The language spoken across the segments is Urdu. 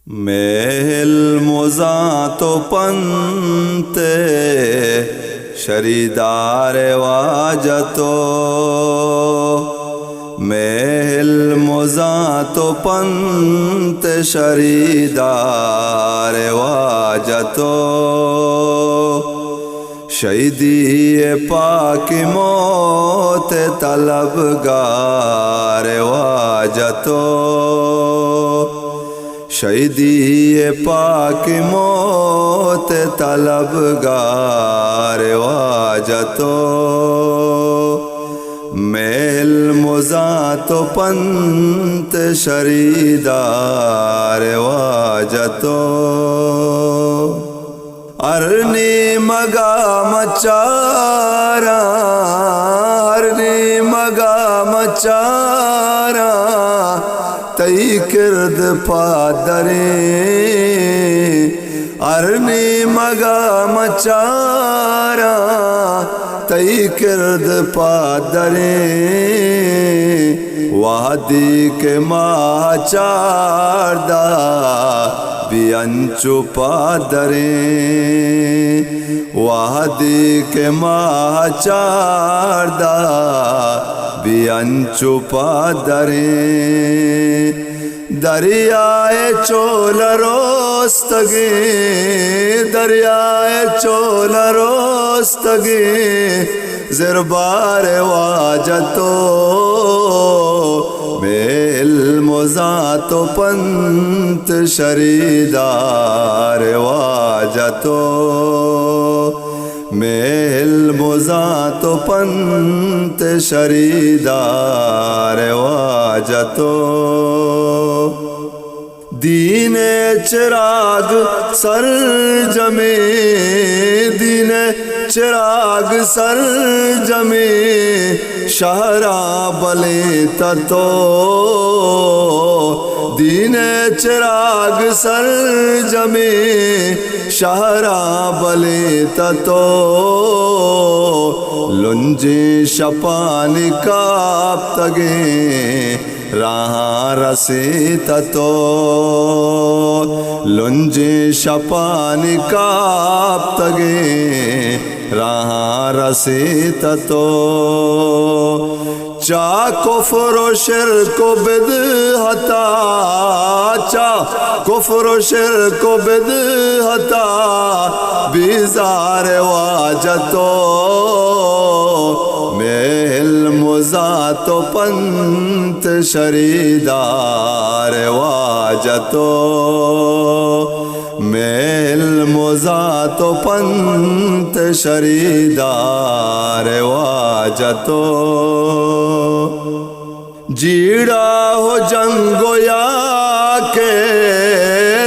میل مزاتو پنتے شریدار واجتو میل مزاتو پنت شریدار واجتو شہیدی پاک موت طلبگار واجتو شہیدی پاک موت طلبگار واجتو میل مزاتو پنت شریدار واجتو ارنی مگا مچارا ارنی مگا مچارا تئی کرد پادریں ارنی مگا مچارا تئی کرد پادریں وادی کے ماہ چاردہ بیانچو پادریں وادی کے ماہ چاردہ بیانچو پادریں دریائے چول روستگی دریائے چول روستگی زربار واجتو میل مزاتو پنت شریدار واجتو میل مزاتو پنت شریدار واجتو دین چراغ سر جمے دین چراغ سر جمے شہرا بلے تتو دین چراغ سر جمے شہرا بلے تتو لنجی شپان کاپ تگے راہ رسی تتو لنجی شپان کاپ تگے راہ رسی تتو چا کفر و شرک و بدعتا چا کفر و شرک و بدعتا بیزار واجتو میل مزاتو پنت شریدار واجتو میل مزاتو پنت شریدار واجتو جیڑا ہو جنگو یا کے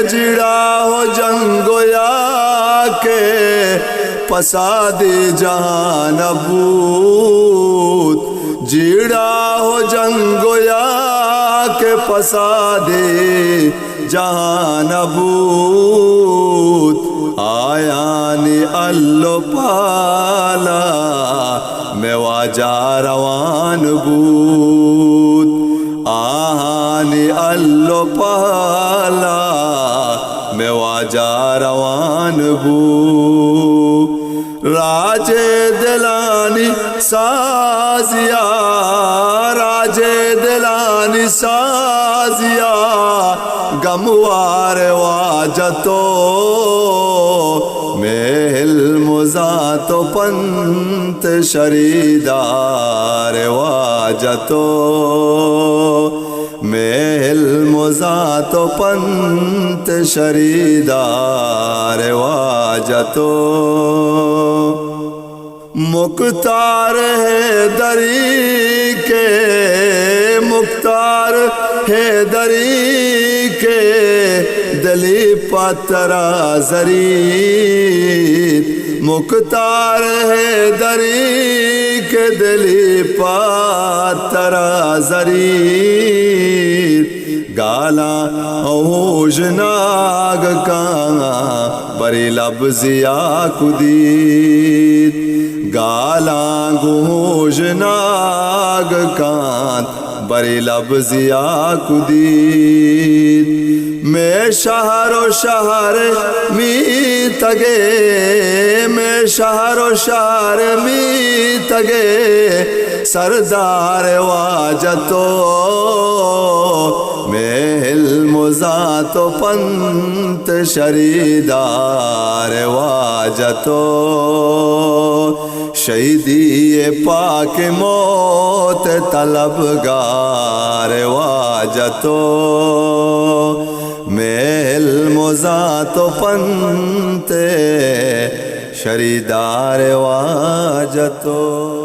جیڑا ہو جنگو یا کے پسادی جہان بود جیڑا ہو جنگو یا کے پسادی جہان بود آیانی اللہ پالا میں واجہ روان بود آہانی اللہ پالا میں واجہ روان بود راجے دلانی سازیا راجے دلانی سازیا گموار واجتو میل مزاتو پنت شریدار واجتو میل مزاتو پنت شریدار واجتو مختار ہے دری کے مختار ہے دری کے دلی پاترا زرید مختار ہے دری کے دلی پاترا زرید گالا اوج ناگ کانا بری لبزیا کدید گالا گوج ناگ کان بری لبزیا کدید میں شہر و شہر می تگے میں شہر و شہر می تگے سردار واجتو میں علم و ذات و پنت شریدار واجتو شہیدی پاک موت طلبگار واجتو میں علم و ذات و پنت شریدار واجتو